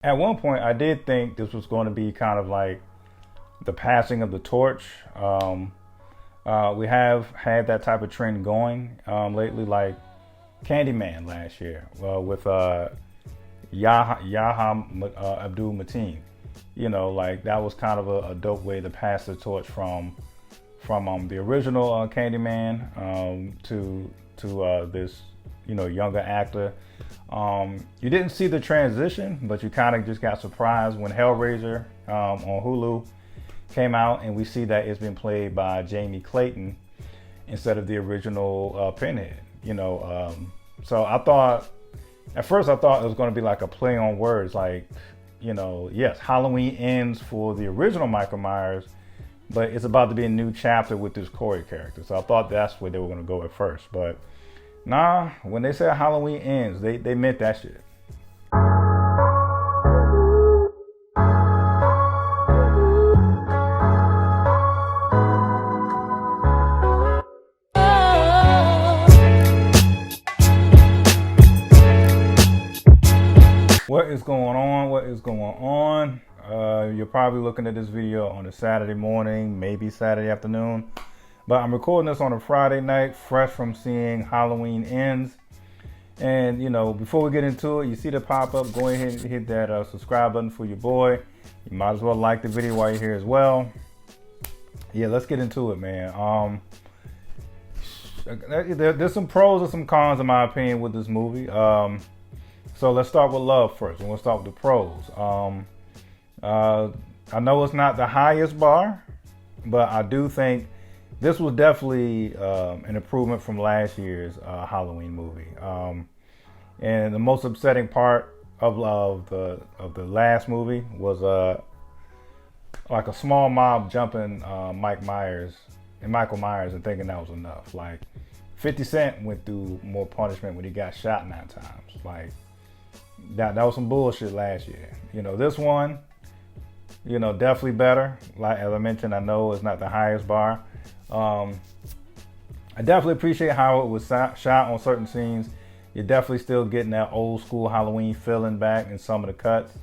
At one point, I did think this was going to be kind of like the passing of the torch. We have had that type of trend going lately, like Candyman last year with Abdul Mateen. Like that was kind of a dope way to pass the torch from the original Candyman to this younger actor. You didn't see the transition, but you kind of just got surprised when Hellraiser on Hulu came out, and we see that it's been played by Jamie Clayton instead of the original Pinhead. So at first I thought it was going to be like a play on words, like yes, Halloween ends for the original Michael Myers, but it's about to be a new chapter with this Corey character. So I thought that's where they were going to go at first, but nah, when they said Halloween ends, they meant that shit. What is going on? What is going on? You're probably looking at this video on a Saturday morning, maybe Saturday afternoon, but I'm recording this on a Friday night, fresh from seeing Halloween Ends. And before we get into it, you see the pop-up, go ahead and hit that subscribe button for your boy. You might as well like the video while you're here as well. Yeah, let's get into it, man. There's some pros and some cons in my opinion with this movie. So let's start with love first, and we'll start with the pros. I know it's not the highest bar, but I do think this was definitely an improvement from last year's Halloween movie. And the most upsetting part of the last movie was like a small mob jumping Michael Myers and thinking that was enough. Like 50 Cent went through more punishment when he got shot 9 times. Like that was some bullshit last year. This one, definitely better. Like as I mentioned, I know it's not the highest bar. I definitely appreciate how it was shot on certain scenes. You're definitely still getting that old school Halloween feeling back in some of the cuts.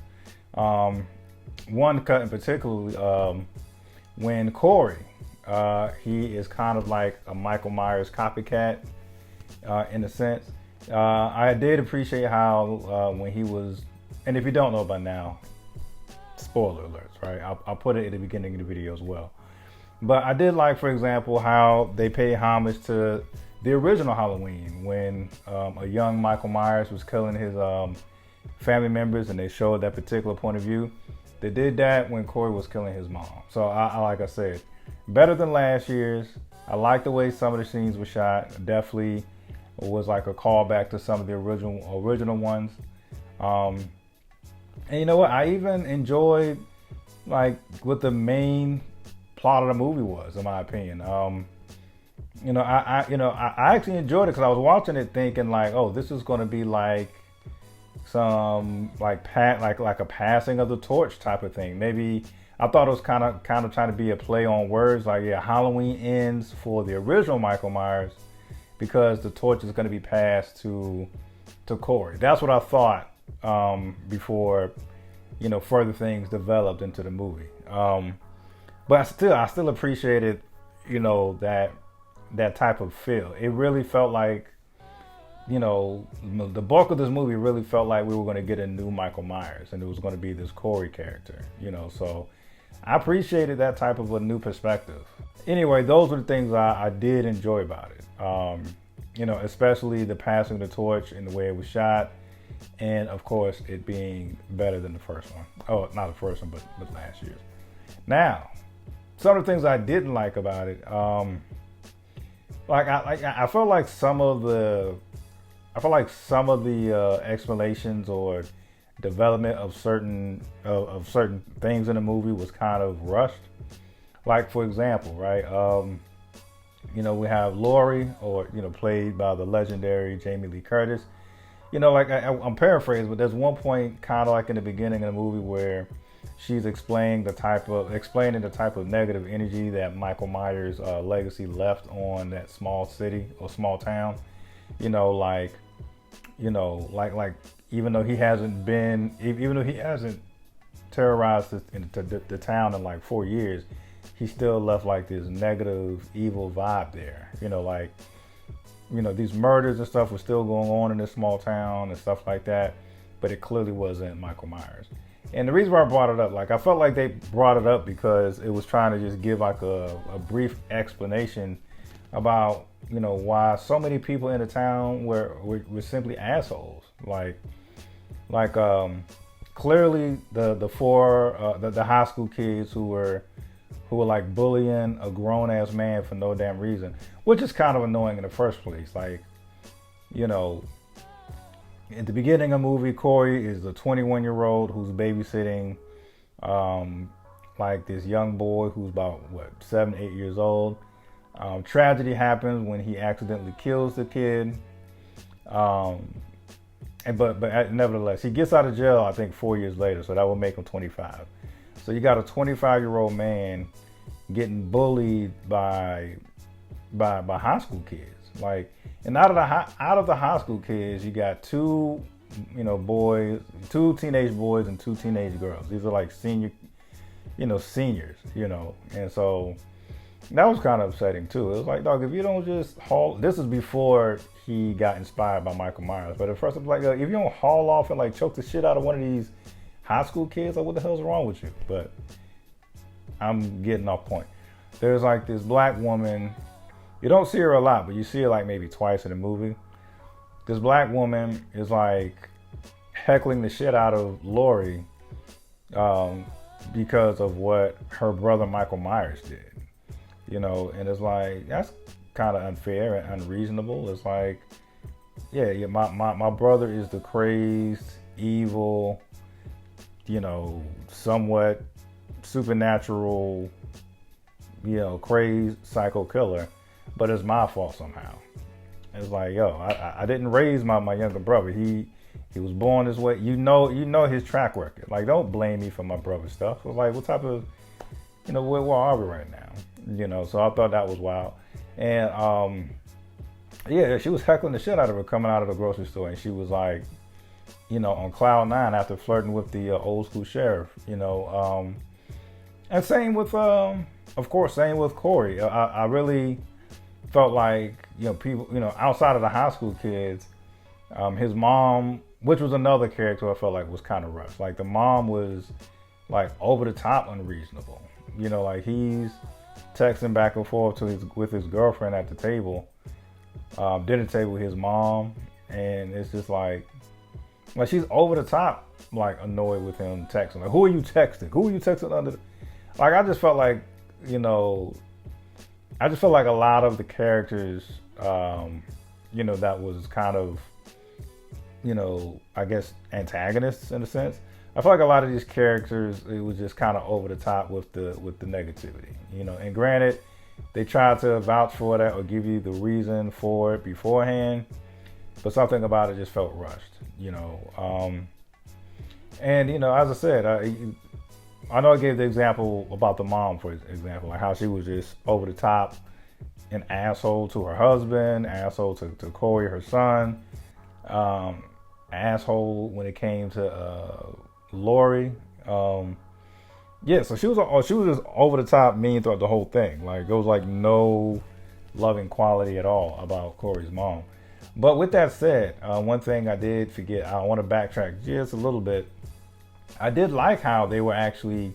One cut in particular, when Corey, he is kind of like a Michael Myers copycat in a sense. I did appreciate how when he was, and if you don't know by now, spoiler alerts, right? I'll put it at the beginning of the video as well. But I did like, for example, how they paid homage to the original Halloween when a young Michael Myers was killing his family members, and they showed that particular point of view. They did that when Corey was killing his mom. So I like I said, better than last year's. I like the way some of the scenes were shot. Definitely was like a callback to some of the original ones. And you know what? I even enjoyed like what the main plot of the movie was, in my opinion. I actually enjoyed it because I was watching it thinking like, oh, this is going to be like some like a passing of the torch type of thing. Maybe I thought it was kind of trying to be a play on words, like yeah, Halloween ends for the original Michael Myers because the torch is going to be passed to Corey. That's what I thought before further things developed into the movie. But I still appreciated that type of feel. It really felt like the bulk of this movie really felt like we were going to get a new Michael Myers, and it was going to be this Corey character. So I appreciated that type of a new perspective. Anyway, those were the things I did enjoy about it. Especially the passing of the torch and the way it was shot, and of course it being better than the first one. Oh, not the first one, but last year's. Now, some of the things I didn't like about it, I felt like some of the explanations or development of certain things in the movie was kind of rushed. Like for example, right? We have Laurie, played by the legendary Jamie Lee Curtis. I'm paraphrasing, but there's one point kind of like in the beginning of the movie where she's explaining the type of negative energy that Michael Myers' legacy left on that small city or small town. even though he hasn't been, even though he hasn't terrorized the town in like 4 years, he still left like this negative, evil vibe there. Like, these murders and stuff were still going on in this small town and stuff like that, but it clearly wasn't Michael Myers. And the reason why I brought it up, like, I felt like they brought it up because it was trying to just give like a brief explanation about, why so many people in the town were simply assholes. Like clearly the four the high school kids who were like bullying a grown ass man for no damn reason, which is kind of annoying in the first place. Like, at the beginning of the movie, Corey is a 21-year-old who's babysitting like this young boy who's about 7, 8 years old. Tragedy happens when he accidentally kills the kid. But nevertheless, he gets out of jail, I think 4 years later, so that will make him 25. So you got a 25-year-old man getting bullied by high school kids. Like, and out of the high school kids, you got two teenage boys and two teenage girls. These are like seniors, and so that was kind of upsetting too. It was like, dog, if you don't just haul, this is before he got inspired by Michael Myers, but at first it was like, if you don't haul off and like choke the shit out of one of these high school kids, like, what the hell's wrong with you? But I'm getting off point. There's like this black woman. You don't see her a lot, but you see her like maybe twice in the movie. This black woman is like heckling the shit out of Laurie because of what her brother Michael Myers did. And it's like, that's kind of unfair and unreasonable. It's like, yeah, my brother is the crazed, evil, somewhat supernatural, crazed psycho killer, but it's my fault somehow. It's like, yo, I didn't raise my younger brother. He was born this way. You know his track record. Like, don't blame me for my brother's stuff. It's like, what type of, where are we right now? So I thought that was wild. And yeah, she was heckling the shit out of her coming out of the grocery store, and she was like, on cloud nine after flirting with the old school sheriff. And same with, of course, same with Corey. I really felt like, people, outside of the high school kids, his mom, which was another character I felt like was kind of rough. Like, the mom was like over the top unreasonable. Like, he's texting back and forth with his girlfriend at the table, dinner table with his mom, and it's just like she's over the top, like, annoyed with him texting. Like, who are you texting? Who are you texting under? Like, I just felt like, a lot of the characters, that was kind of, I guess antagonists in a sense. I feel like a lot of these characters, it was just kind of over the top with the negativity, And granted, they tried to vouch for that or give you the reason for it beforehand, but something about it just felt rushed, And as I said, I know I gave the example about the mom, for example, like how she was just over the top, an asshole to her husband, asshole to Corey, her son, asshole when it came to Laurie. Yeah, so she was just over the top mean throughout the whole thing. Like, there was like no loving quality at all about Corey's mom. But with that said, one thing I did forget, I want to backtrack just a little bit. I did like how they were actually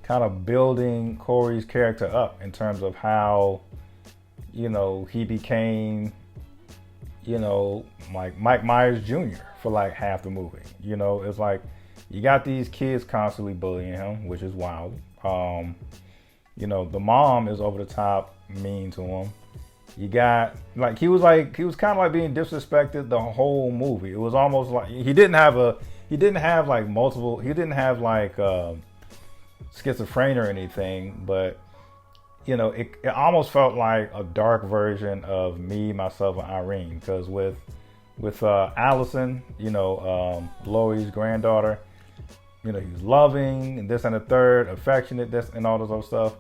kind of building Corey's character up in terms of how, he became, like Mike Myers Jr. for like half the movie. It's like, you got these kids constantly bullying him, which is wild. The mom is over the top mean to him. You got, like, he was kind of like being disrespected the whole movie. It was almost like he didn't have schizophrenia or anything, but it almost felt like a dark version of Me, Myself, and Irene. Because with Allison, Laurie's granddaughter, he was loving and this and the third, affectionate, this and all this other stuff.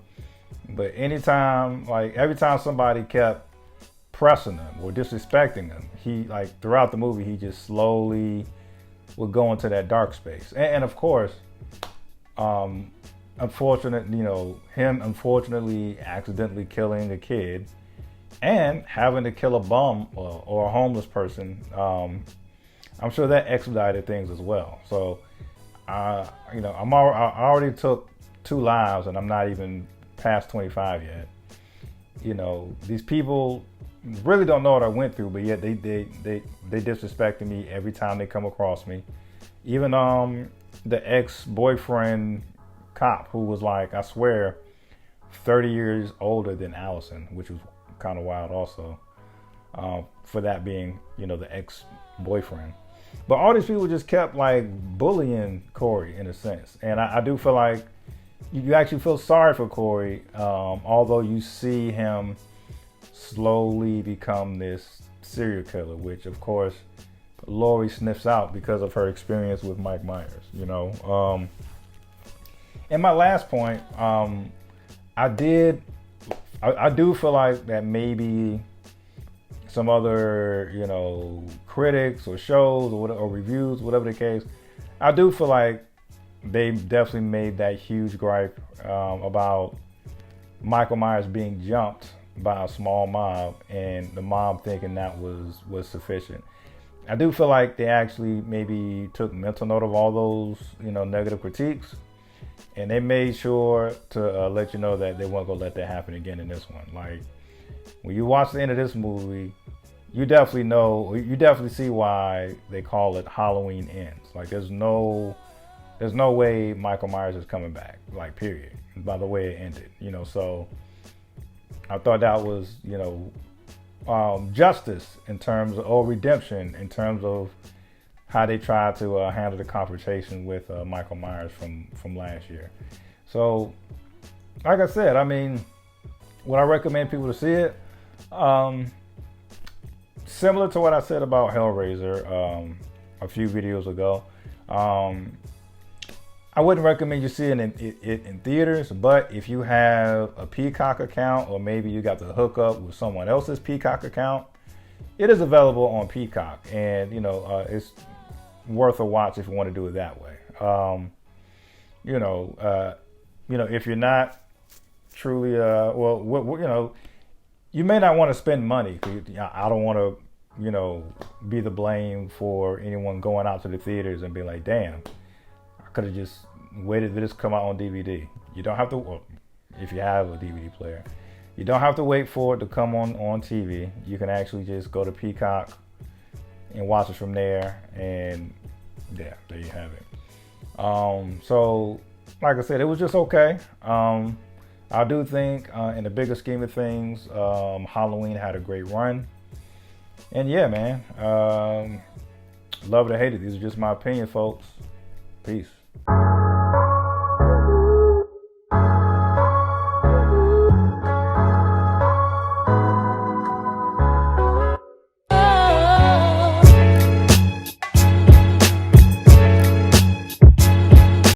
But every time somebody kept pressing him or disrespecting him, he, like, throughout the movie, he just slowly would go into that dark space. And of course, unfortunate, him unfortunately accidentally killing a kid and having to kill a bum or a homeless person, I'm sure that expedited things as well. So, I already took 2 lives and I'm not even past 25 yet. These people really don't know what I went through, but yet they disrespected me every time they come across me. Even the ex-boyfriend cop who was like, I swear, 30 years older than Allison, which was kind of wild also, for that being, the ex-boyfriend. But all these people just kept like bullying Corey in a sense. And I do feel like you actually feel sorry for Corey, although you see him slowly become this serial killer, which of course Lori sniffs out because of her experience with Mike Myers, And my last point, I do feel like that maybe some other, critics or shows or reviews, whatever the case, I do feel like they definitely made that huge gripe about Michael Myers being jumped by a small mob and the mob thinking that was sufficient. I do feel like they actually maybe took mental note of all those, negative critiques, and they made sure to let you know that they weren't gonna let that happen again in this one. Like, when you watch the end of this movie, you definitely see why they call it Halloween Ends. Like, there's no way Michael Myers is coming back, like, period, by the way it ended, so I thought that was, justice in terms of, or redemption in terms of how they tried to handle the confrontation with Michael Myers from last year. So, like I said, would I recommend people to see it? Similar to what I said about Hellraiser a few videos ago. I wouldn't recommend you see it in theaters, but if you have a Peacock account, or maybe you got the hookup with someone else's Peacock account, it is available on Peacock, and it's worth a watch if you want to do it that way. If you're not truly, you may not want to spend money. I don't want to, be the blame for anyone going out to the theaters and be like, damn, could have just waited for this to come out on DVD. You don't have to, well, if you have a DVD player, you don't have to wait for it to come on TV. You can actually just go to Peacock and watch it from there, and yeah, there you have it. So, like I said, it was just okay. I do think, in the bigger scheme of things, Halloween had a great run. And yeah, man, love it or hate it. These are just my opinions, folks. Peace.